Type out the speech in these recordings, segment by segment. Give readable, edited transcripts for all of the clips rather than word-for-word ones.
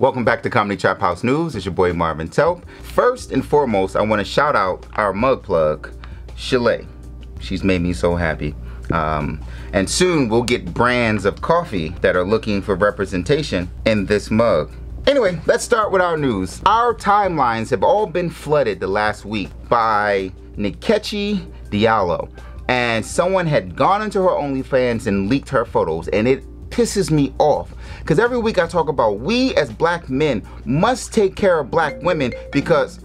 Welcome back to Comedy Trap House News. It's your boy Marvin Telp. First and foremost, I want to shout out our mug plug, Chalet. She's made me so happy. And soon we'll get brands of coffee that are looking for representation in this mug. Anyway, let's start with our news. Our timelines have all been flooded the last week by Nkechi Diallo. And someone had gone into her OnlyFans and leaked her photos, and it pisses me off. Because every week I talk about we as black men must take care of black women because...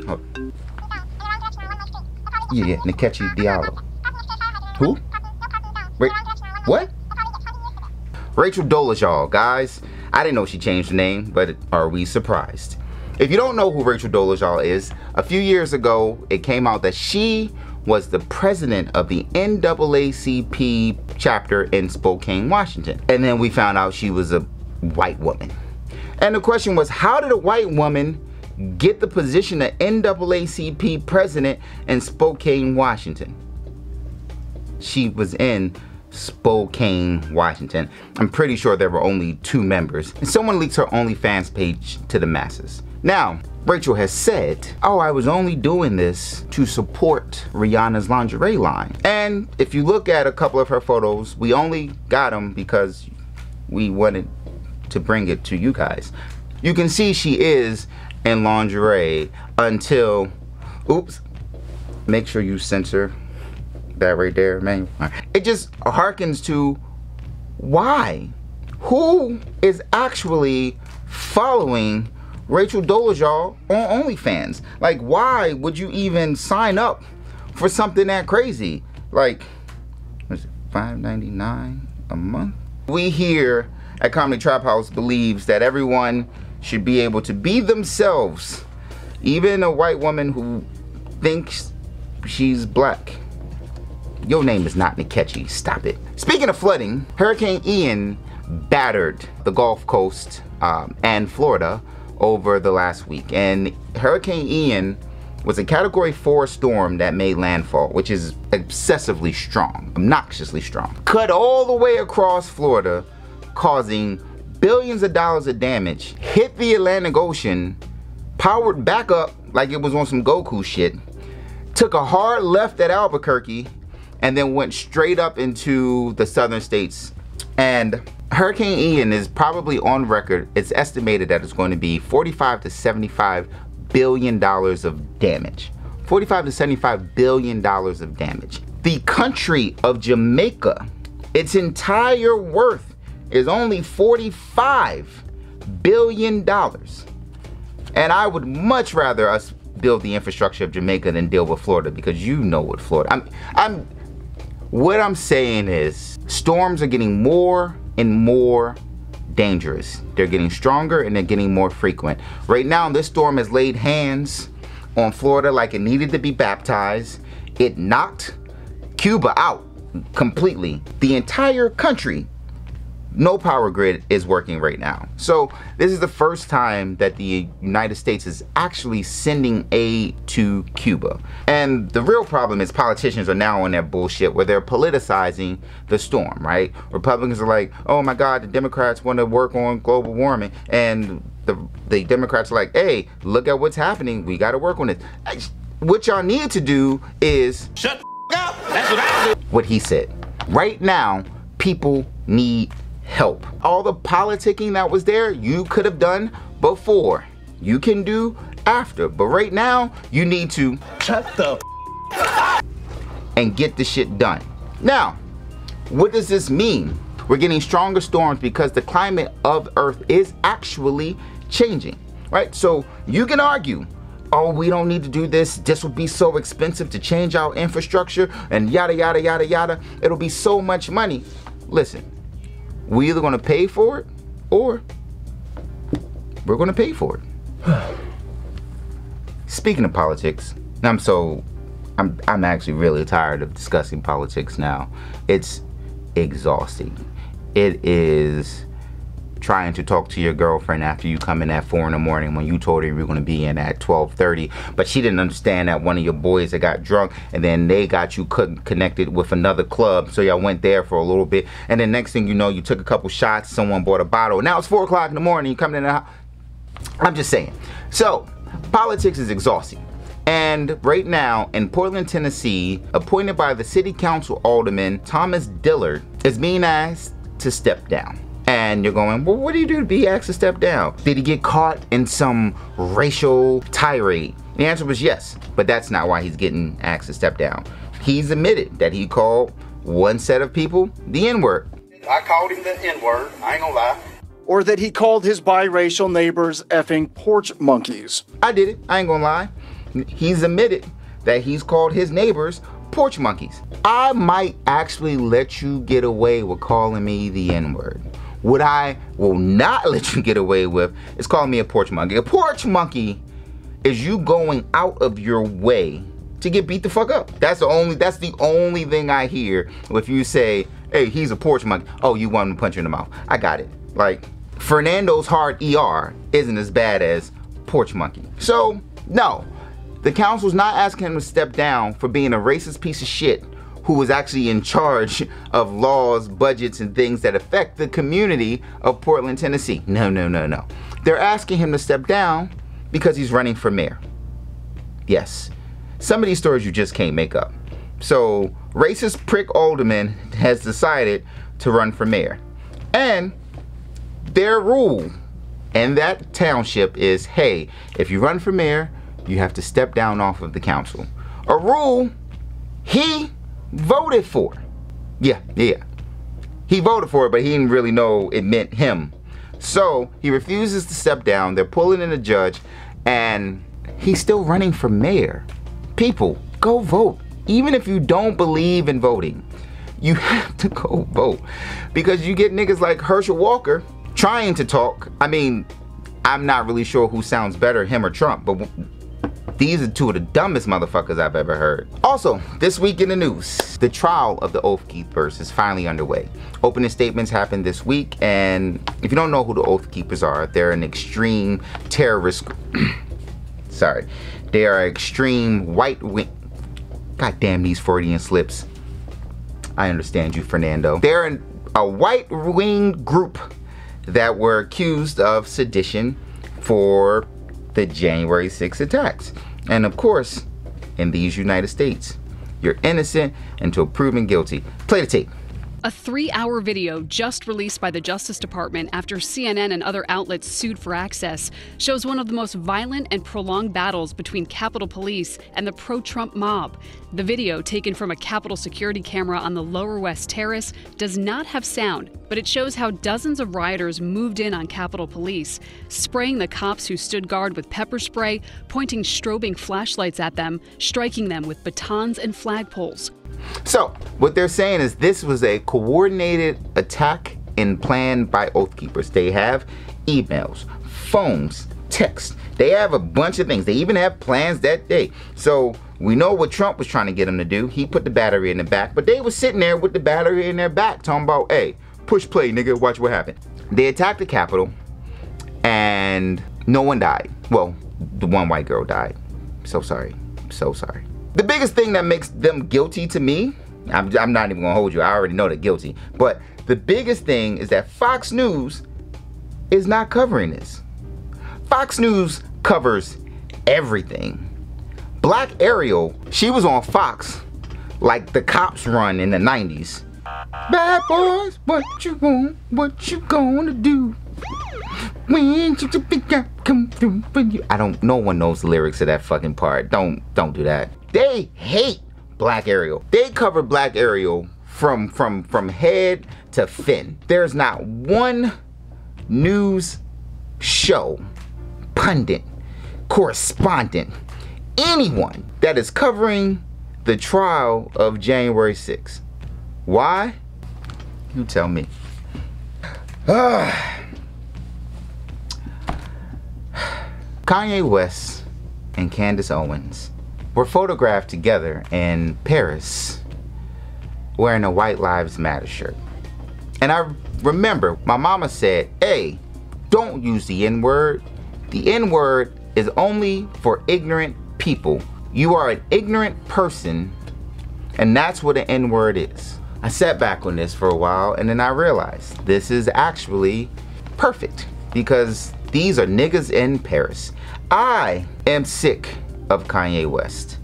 Oh. Yeah, Nkechi Diallo. Who? Wait, what? Rachel Dolezal, guys. I didn't know she changed her name, but are we surprised? If you don't know who Rachel Dolezal is, a few years ago it came out that she was the president of the NAACP chapter in Spokane, Washington. And then we found out she was a white woman. And the question was, how did a white woman get the position of NAACP president in Spokane, Washington? She was in Spokane, Washington. I'm pretty sure there were only 2 members. And someone leaked her OnlyFans page to the masses. Now, Rachel has said, oh, I was only doing this to support Rihanna's lingerie line. And if you look at a couple of her photos, we only got them because we wanted to bring it to you guys. You can see she is in lingerie until, oops, make sure you censor that right there, man. It just harkens to why? Who is actually following Rachel Dolezal on OnlyFans? Like, why would you even sign up for something that crazy? Like, what is it, $5.99 a month? We here at Comedy Trap House believes that everyone should be able to be themselves, even a white woman who thinks she's black. Your name is not Nkechi, stop it. Speaking of flooding, Hurricane Ian battered the Gulf Coast and Florida over the last week. And Hurricane Ian was a Category 4 storm that made landfall, which is excessively strong, obnoxiously strong. Cut all the way across Florida, causing billions of dollars of damage, hit the Atlantic Ocean, powered back up like it was on some Goku shit, took a hard left at Albuquerque, and then went straight up into the southern states. And Hurricane Ian is probably on record. It's estimated that it's going to be $45 to $75 billion of damage. $45 to $75 billion of damage. The country of Jamaica, its entire worth is only $45 billion. And I would much rather us build the infrastructure of Jamaica than deal with Florida, because you know what Florida, what I'm saying is, storms are getting more and more dangerous. They're getting stronger and they're getting more frequent. Right now, this storm has laid hands on Florida like it needed to be baptized. It knocked Cuba out completely. The entire country, no power grid is working right now. So this is the first time that the United States is actually sending aid to Cuba. And the real problem is politicians are now on their bullshit where they're politicizing the storm, right? Republicans are like, oh my God, the Democrats want to work on global warming. And the Democrats are like, hey, look at what's happening. We got to work on it. What y'all need to do is shut the up. That's what I do. What he said. Right now, people need help. All the politicking that was there, you could have done before. You can do after. But right now, you need to shut the and get the shit done. Now, what does this mean? We're getting stronger storms because the climate of Earth is actually changing, right? So you can argue, oh, we don't need to do this. This will be so expensive to change our infrastructure and yada, yada, yada, yada. It'll be so much money. Listen. We're either gonna pay for it or we're gonna pay for it. Speaking of politics, I'm actually really tired of discussing politics now. It's exhausting. It is trying to talk to your girlfriend after you come in at 4 in the morning when you told her you were going to be in at 12:30, but she didn't understand that one of your boys that got drunk and then they got you connected with another club, so y'all went there for a little bit, and then next thing you know, you took a couple shots, someone bought a bottle, now it's 4 o'clock in the morning, you come in the house. I'm just saying. So, politics is exhausting. And right now, in Portland, Tennessee, appointed by the city council alderman, Thomas Dillard, is being asked to step down. And you're going, well, what do you do to be asked to step down? Did he get caught in some racial tirade? The answer was yes, but that's not why he's getting asked to step down. He's admitted that he called one set of people the N-word. I called him the N-word, I ain't gonna lie. Or that he called his biracial neighbors effing porch monkeys. I did it, I ain't gonna lie. He's admitted that he's called his neighbors porch monkeys. I might actually let you get away with calling me the N-word. What I will not let you get away with is calling me a porch monkey. A porch monkey is you going out of your way to get beat the fuck up. That's the only thing I hear if you say, hey, he's a porch monkey. Oh, you want him to punch you in the mouth. I got it. Like, Fernando's hard ER isn't as bad as porch monkey. So, no. The council's not asking him to step down for being a racist piece of shit who was actually in charge of laws, budgets, and things that affect the community of Portland, Tennessee. No, no, no, no. They're asking him to step down because he's running for mayor. Yes. Some of these stories you just can't make up. So, racist prick alderman has decided to run for mayor. And their rule in that township is, hey, if you run for mayor, you have to step down off of the council. A rule he voted for. Yeah. He voted for it, but he didn't really know it meant him. So he refuses to step down. They're pulling in a judge, and he's still running for mayor. People, go vote. Even if you don't believe in voting, you have to go vote. Because you get niggas like Herschel Walker trying to talk. I mean, I'm not really sure who sounds better, him or Trump, but these are two of the dumbest motherfuckers I've ever heard. Also, this week in the news, the trial of the Oath Keepers is finally underway. Opening statements happened this week, and if you don't know who the Oath Keepers are, they're an extreme terrorist. Sorry. They are extreme white wing. God damn these Freudian slips. I understand you, Fernando. They're a white wing group that were accused of sedition for the January 6th attacks. And of course, in these United States, you're innocent until proven guilty. Play the tape. A 3-hour video just released by the Justice Department after CNN and other outlets sued for access shows one of the most violent and prolonged battles between Capitol Police and the pro-Trump mob. The video, taken from a Capitol security camera on the Lower West Terrace, does not have sound, but it shows how dozens of rioters moved in on Capitol Police, spraying the cops who stood guard with pepper spray, pointing strobing flashlights at them, striking them with batons and flagpoles. So, what they're saying is this was a coordinated attack and planned by Oath Keepers. They have emails, phones, texts. They have a bunch of things. They even have plans that day. So, we know what Trump was trying to get them to do. He put the battery in the back, but they were sitting there with the battery in their back talking about, hey, push play, nigga, watch what happened. They attacked the Capitol, and no one died. Well, the one white girl died. So sorry. So sorry. The biggest thing that makes them guilty to me, I'm not even gonna hold you, I already know they're guilty, but the biggest thing is that Fox News is not covering this. Fox News covers everything. Black Ariel, she was on Fox like the cops run in the 90s. Bad boys, what you want, what you gonna do? When you come through for you. No one knows the lyrics of that fucking part. Don't do that. They hate Black Ariel. They cover Black Ariel from head to fin. There's not one news show, pundit, correspondent, anyone that is covering the trial of January 6th. Why? You tell me. Kanye West and Candace Owens were photographed together in Paris wearing a White Lives Matter shirt. And I remember my mama said, hey, don't use the N-word. The N-word is only for ignorant people. You are an ignorant person, and that's what an N-word is. I sat back on this for a while, and then I realized this is actually perfect, because These are niggas in Paris. I am sick of Kanye West.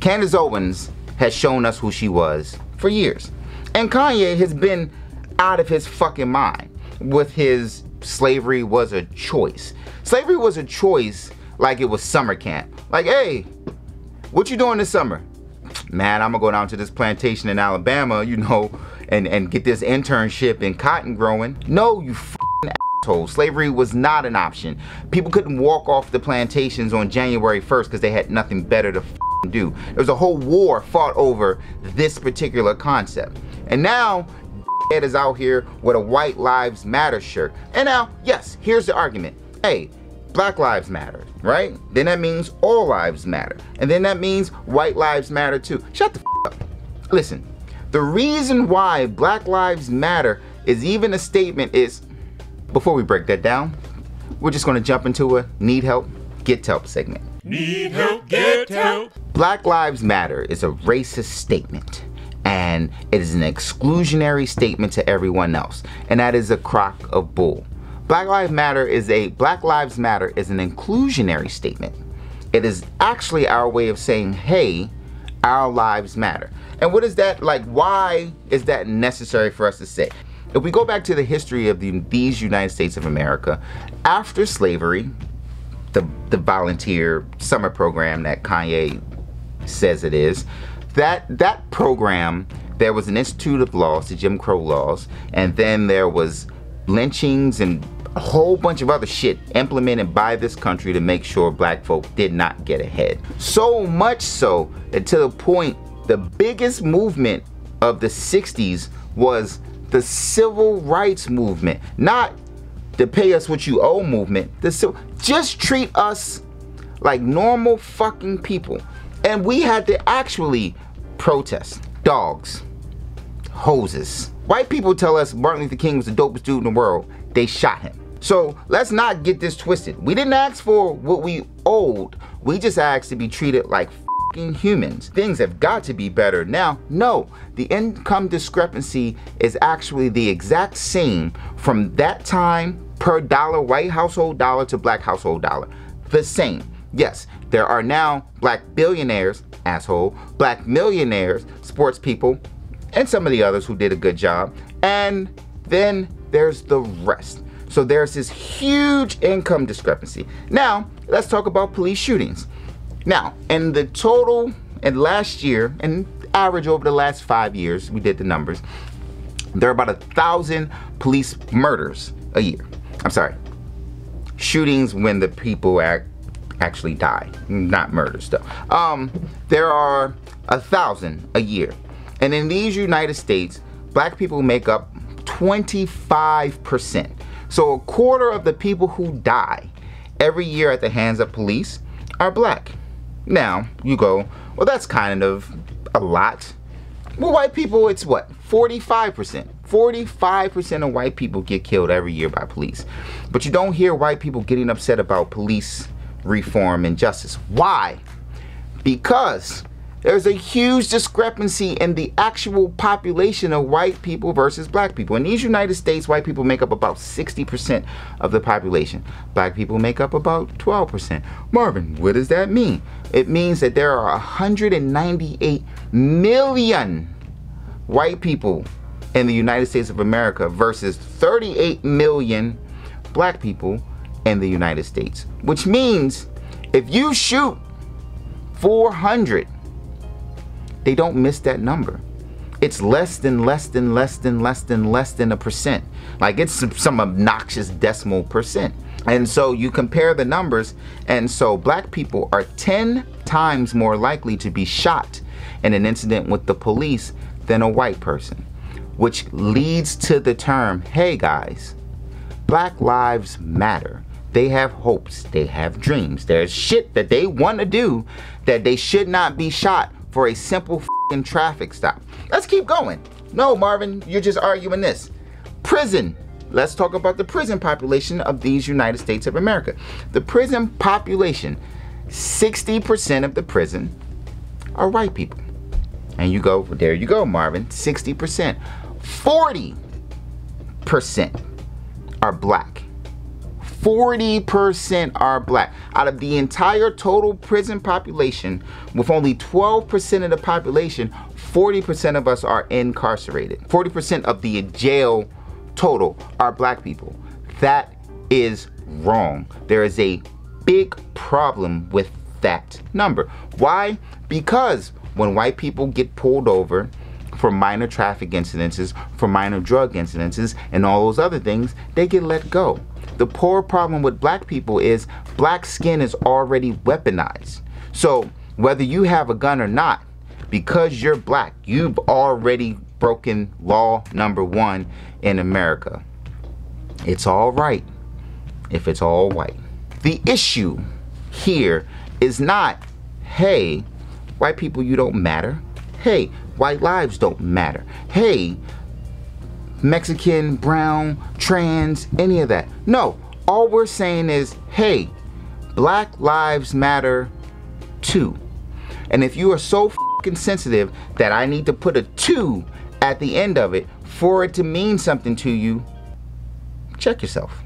Candace Owens has shown us who she was for years. And Kanye has been out of his fucking mind with his slavery was a choice. Slavery was a choice like it was summer camp. Like, hey, what you doing this summer? Man, I'm gonna go down to this plantation in Alabama, you know, and get this internship in cotton growing. No, you f***ing asshole. Slavery was not an option. People couldn't walk off the plantations on January 1st because they had nothing better to do. There was a whole war fought over this particular concept. And now, Ed is out here with a White Lives Matter shirt. And now, yes, here's the argument. Hey, Black Lives Matter, right? Then that means all lives matter. And then that means white lives matter too. Shut the f up. Listen, the reason why Black Lives Matter is even a statement is, before we break that down, we're just gonna jump into a need help, get help segment. Need help, get help. Black Lives Matter is a racist statement, and it is an exclusionary statement to everyone else, and that is a crock of bull. Black Lives Matter is an inclusionary statement. It is actually our way of saying, hey, our lives matter. And what is that like? Why is that necessary for us to say? If we go back to the history of these United States of America, after slavery, the volunteer summer program that Kanye says it is, that program, there was an Institute of Laws, the Jim Crow laws, and then there was lynchings and a whole bunch of other shit implemented by this country to make sure black folk did not get ahead. So much so that to the point, the biggest movement of the 60s was the civil rights movement, not the pay us what you owe movement. Just treat us like normal fucking people. And we had to actually protest. Dogs, hoses. White people tell us Martin Luther King was the dopest dude in the world. They shot him. So let's not get this twisted. We didn't ask for what we owed. We just asked to be treated like fucking humans. Things have got to be better now. No, the income discrepancy is actually the exact same from that time per dollar, white household dollar to black household dollar. The same. Yes, there are now black billionaires, asshole, black millionaires, sports people, and some of the others who did a good job. And then there's the rest. So there's this huge income discrepancy. Now, let's talk about police shootings. Now, in the total, and last year, and average over the last 5 years, we did the numbers, there are about 1,000 police murders a year. I'm sorry, shootings when the people actually die, not murders though. There are 1,000 a year. And in these United States, black people make up 25%. So a quarter of the people who die every year at the hands of police are black. Now, you go, well, that's kind of a lot. Well, white people, it's what? 45%. 45% of white people get killed every year by police. But you don't hear white people getting upset about police reform and justice. Why? Because there's a huge discrepancy in the actual population of white people versus black people. In these United States, white people make up about 60% of the population. Black people make up about 12%. Marvin, what does that mean? It means that there are 198 million white people in the United States of America versus 38 million black people in the United States. Which means if you shoot 400, they don't miss that number. It's less than a percent. Like it's some obnoxious decimal percent. And so you compare the numbers, and so black people are 10 times more likely to be shot in an incident with the police than a white person. Which leads to the term, hey guys, Black Lives Matter. They have hopes, they have dreams. There's shit that they want to do that they should not be shot for a simple f***ing traffic stop. Let's keep going. No, Marvin, you're just arguing this. Prison. Let's talk about the prison population of these United States of America. The prison population, 60% of the prison are white people. And you go, there you go, Marvin, 60%. 40% are black. 40% are black. Out of the entire total prison population, with only 12% of the population, 40% of us are incarcerated. 40% of the jail total are black people. That is wrong. There is a big problem with that number. Why? Because when white people get pulled over for minor traffic incidences, for minor drug incidences, and all those other things, they get let go. The poor problem with black people is black skin is already weaponized. So whether you have a gun or not, because you're black, you've already broken law number 1 in America. It's all right if it's all white. The issue here is not, hey, white people, you don't matter. Hey, white lives don't matter. Hey, Mexican, brown, trans, any of that. No, all we're saying is, hey, black lives matter too. And if you are so fucking sensitive that I need to put a 2 at the end of it for it to mean something to you, check yourself.